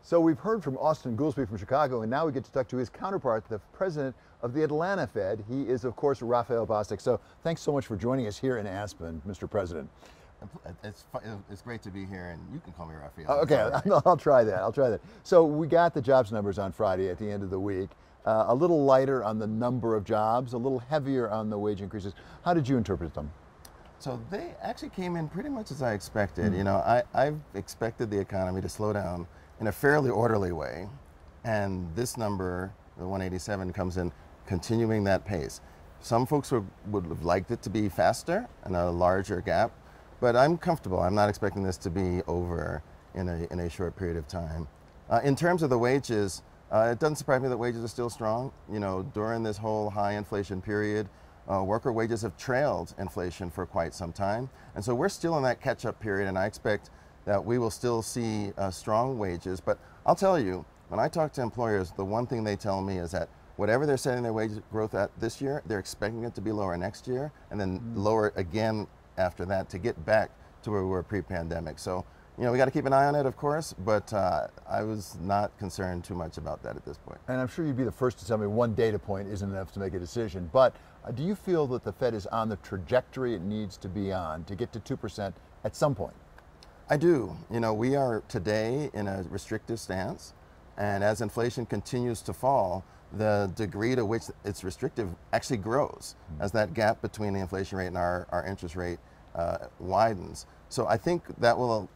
So we've heard from Austin Goolsbee from Chicago, and now we get to talk to his counterpart, the president of the Atlanta Fed. He is, of course, Raphael Bostic. So thanks so much for joining us here in Aspen, Mr. President. It's great to be here, and you can call me Raphael. Okay, I'll try that. I'll try that. So we got the jobs numbers on Friday at the end of the week. A little lighter on the number of jobs, a little heavier on the wage increases. How did you interpret them? So they actually came in pretty much as I expected. You know, I've expected the economy to slow down in a fairly orderly way, and this number, the 187, comes in continuing that pace. Some folks would have liked it to be faster and a larger gap, but I'm comfortable. I'm not expecting this to be over in a short period of time. In terms of the wages, it doesn't surprise me that wages are still strong. You know, during this whole high inflation period, worker wages have trailed inflation for quite some time. And so we're still in that catch-up period, and I expect that we will still see strong wages. But I'll tell you, when I talk to employers, the one thing they tell me is that whatever they're setting their wage growth at this year, they're expecting it to be lower next year, and then lower again after that to get back to where we were pre-pandemic. So, you know, we got to keep an eye on it, of course, but I was not concerned too much about that at this point. And I'm sure you'd be the first to tell me one data point isn't enough to make a decision, but do you feel that the Fed is on the trajectory it needs to be on to get to 2% at some point? I do. You know, we are today in a restrictive stance, and as inflation continues to fall, the degree to which it's restrictive actually grows as that gap between the inflation rate and our interest rate widens. So I think that will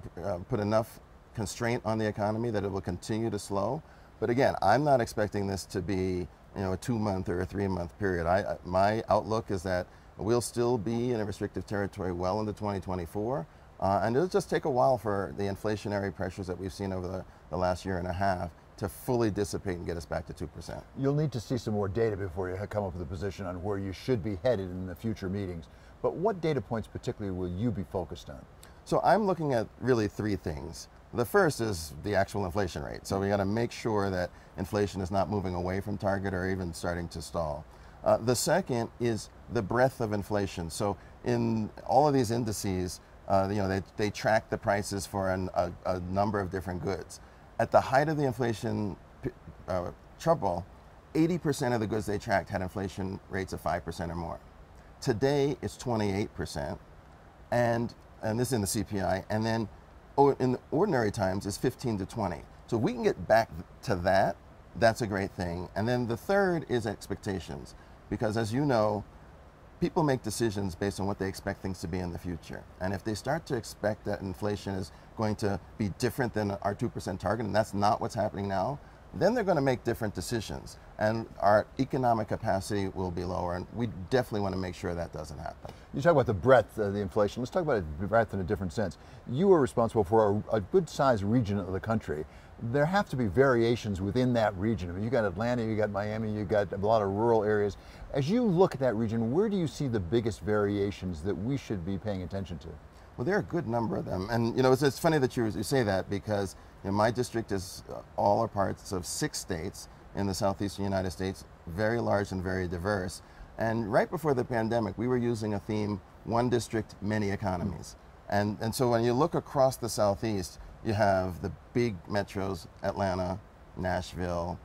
put enough constraint on the economy that it will continue to slow. But again, I'm not expecting this to be, you know, a 2-month or a 3-month period. My outlook is that we'll still be in a restrictive territory well into 2024. And it'll just take a while for the inflationary pressures that we've seen over the last year and a half to fully dissipate and get us back to 2%. You'll need to see some more data before you come up with a position on where you should be headed in the future meetings. But what data points particularly will you be focused on? So I'm looking at really 3 things. The first is the actual inflation rate. So we got to make sure that inflation is not moving away from target or even starting to stall. The second is the breadth of inflation. So in all of these indices, you know, they track the prices for a number of different goods. At the height of the inflation trouble, 80% of the goods they tracked had inflation rates of 5% or more. Today, it's 28%, and this is in the CPI, and then in the ordinary times, it's 15 to 20. So if we can get back to that, that's a great thing. And then the third is expectations, because as you know, people make decisions based on what they expect things to be in the future. And if they start to expect that inflation is going to be different than our 2% target, and that's not what's happening now, then they're going to make different decisions. And our economic capacity will be lower, and we definitely want to make sure that doesn't happen. You talk about the breadth of the inflation. Let's talk about the breadth in a different sense. You are responsible for a good-sized region of the country. There have to be variations within that region. I mean, you got Atlanta, you got Miami, you got a lot of rural areas. As you look at that region, where do you see the biggest variations that we should be paying attention to? Well, there are a good number of them. And you know, it's funny that you say that, because you know, my district is all or parts of 6 states in the southeastern United States, very large and very diverse. And right before the pandemic, we were using a theme, one district, many economies. And so when you look across the southeast, you have the big metros, Atlanta, Nashville,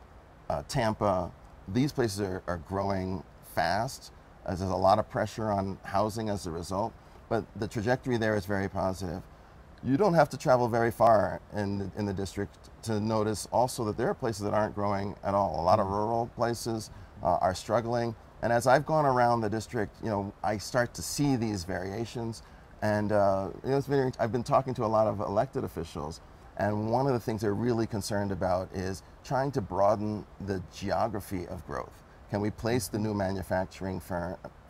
Tampa. These places are growing fast. There's a lot of pressure on housing as a result, but the trajectory there is very positive. You don't have to travel very far in the district to notice also that there are places that aren't growing at all. A lot of rural places are struggling. And as I've gone around the district, you know, I start to see these variations. And you know, I've been talking to a lot of elected officials, and one of the things they're really concerned about is trying to broaden the geography of growth. Can we place the new manufacturing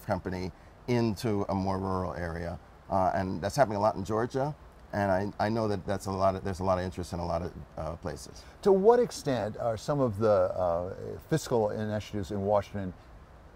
company into a more rural area? And that's happening a lot in Georgia. And I know that there's a lot of interest in a lot of places. To what extent are some of the fiscal initiatives in Washington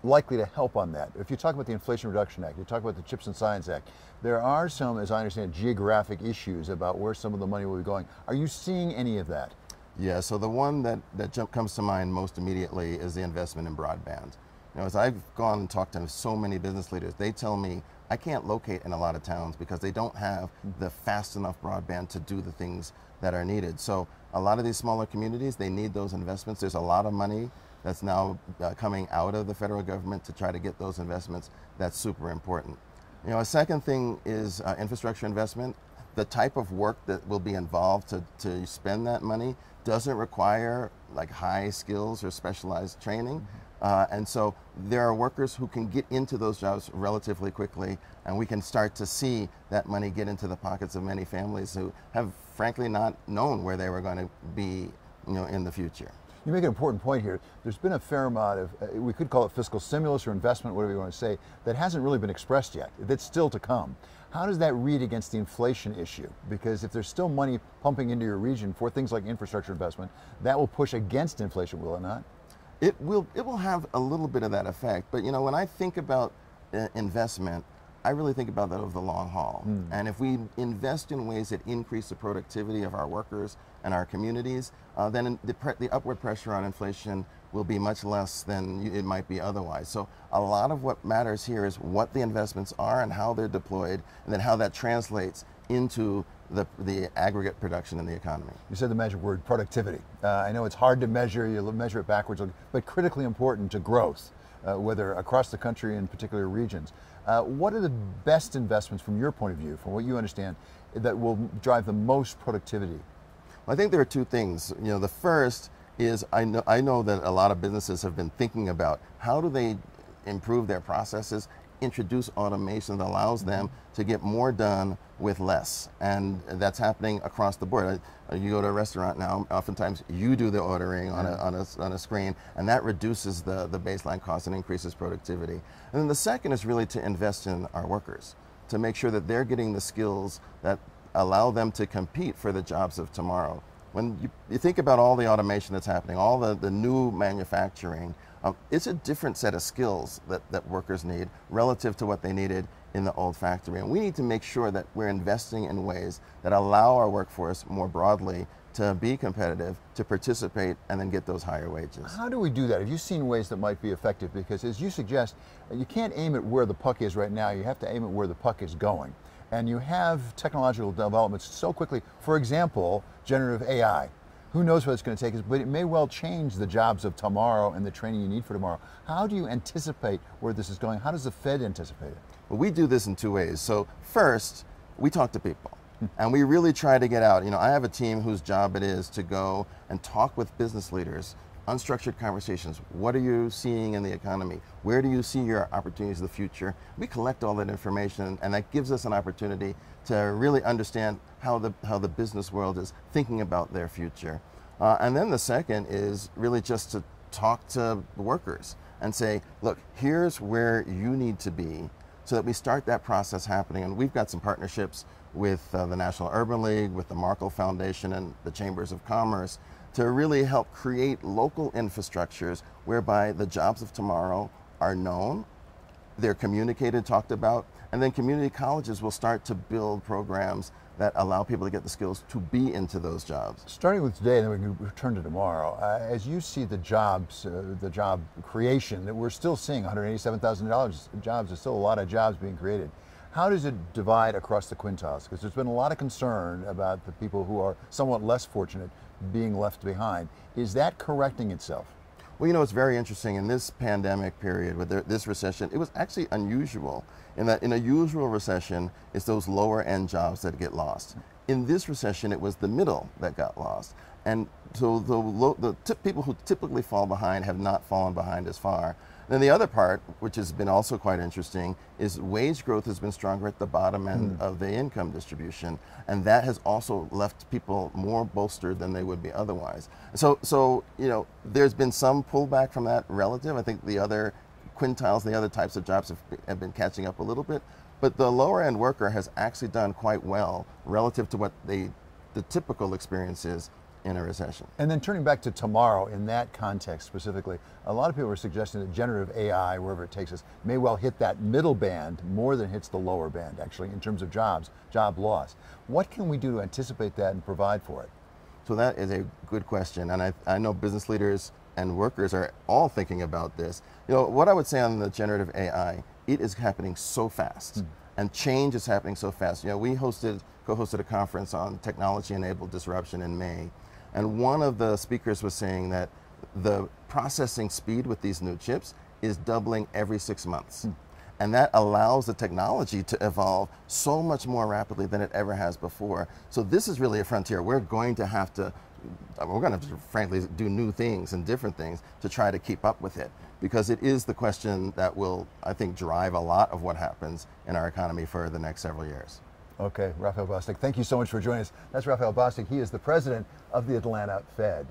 likely to help on that? If you talk about the Inflation Reduction Act, you talk about the Chips and Science Act, there are some, as I understand, geographic issues about where some of the money will be going. Are you seeing any of that? Yeah, so the one that comes to mind most immediately is the investment in broadband. You know, as I've gone and talked to so many business leaders, they tell me I can't locate in a lot of towns because they don't have the fast enough broadband to do the things that are needed. So a lot of these smaller communities, they need those investments. There's a lot of money that's now coming out of the federal government to try to get those investments. That's super important. You know, a second thing is infrastructure investment. The type of work that will be involved to spend that money doesn't require like high skills or specialized training. And so there are workers who can get into those jobs relatively quickly, and we can start to see that money get into the pockets of many families who have frankly not known where they were going to be, you know, in the future. You make an important point here. There's been a fair amount of, we could call it fiscal stimulus or investment, whatever you want to say, that hasn't really been expressed yet. That's still to come. How does that read against the inflation issue? Because if there's still money pumping into your region for things like infrastructure investment, that will push against inflation, will it not? It will have a little bit of that effect, but you know, when I think about investment, I really think about that over the long haul. And if we invest in ways that increase the productivity of our workers and our communities, then the upward pressure on inflation will be much less than it might be otherwise. So a lot of what matters here is what the investments are and how they're deployed, and then how that translates into the aggregate production in the economy. You said the magic word, productivity. I know it's hard to measure, you measure it backwards, but critically important to growth, whether across the country in particular regions. What are the best investments from your point of view, from what you understand, that will drive the most productivity? Well, I think there are two things. You know, the first is I know that a lot of businesses have been thinking about how do they improve their processes, introduce automation that allows them to get more done with less, and that's happening across the board. You go to a restaurant now, oftentimes you do the ordering on a screen, and that reduces the baseline cost and increases productivity. And then the second is really to invest in our workers, to make sure that they're getting the skills that allow them to compete for the jobs of tomorrow. When you think about all the automation that's happening, all the new manufacturing, it's a different set of skills that workers need relative to what they needed in the old factory. And we need to make sure that we're investing in ways that allow our workforce more broadly to be competitive, to participate, and then get those higher wages. How do we do that? Have you seen ways that might be effective? Because as you suggest, you can't aim at where the puck is right now, you have to aim at where the puck is going. And you have technological developments so quickly. For example, generative AI. Who knows what it's going to take us, but it may well change the jobs of tomorrow and the training you need for tomorrow. How do you anticipate where this is going? How does the Fed anticipate it? Well, we do this in two ways. So first, we talk to people. And we really try to get out. You know, I have a team whose job it is to go and talk with business leaders, unstructured conversations. What are you seeing in the economy? Where do you see your opportunities in the future? We collect all that information, and that gives us an opportunity to really understand how the business world is thinking about their future. And then the second is really just to talk to workers and say, look, here's where you need to be, so that we start that process happening. And we've got some partnerships with the National Urban League, with the Markle Foundation and the Chambers of Commerce to really help create local infrastructures whereby the jobs of tomorrow are known, they're communicated, talked about, and then community colleges will start to build programs that allow people to get the skills to be into those jobs. Starting with today, and then we can return to tomorrow, as you see the jobs, the job creation, that we're still seeing 187,000 jobs, there's still a lot of jobs being created. How does it divide across the quintiles? Because there's been a lot of concern about the people who are somewhat less fortunate being left behind. Is that correcting itself? Well, you know, it's very interesting. In this pandemic period, with this recession, it was actually unusual in that in a usual recession, it's those lower end jobs that get lost. In this recession, it was the middle that got lost. And so the people who typically fall behind have not fallen behind as far. Then the other part, which has been also quite interesting, is wage growth has been stronger at the bottom end of the income distribution, and that has also left people more bolstered than they would be otherwise. So you know, there's been some pullback from that relative. I think the other quintiles, the other types of jobs have been catching up a little bit, but the lower end worker has actually done quite well relative to what the typical experience is in a recession. And then turning back to tomorrow, in that context specifically, a lot of people are suggesting that generative AI, wherever it takes us, may well hit that middle band more than hits the lower band, actually, in terms of jobs, job loss. What can we do to anticipate that and provide for it? So that is a good question, and I know business leaders and workers are all thinking about this. You know, what I would say on the generative AI, it is happening so fast, and change is happening so fast. You know, we co-hosted a conference on technology-enabled disruption in May, And one of the speakers was saying that the processing speed with these new chips is doubling every 6 months. And that allows the technology to evolve so much more rapidly than it ever has before. So this is really a frontier. We're going to have to, frankly, do new things and different things to try to keep up with it, because it is the question that will, I think, drive a lot of what happens in our economy for the next several years. Okay, Raphael Bostic, thank you so much for joining us. That's Raphael Bostic. He is the president of the Atlanta Fed.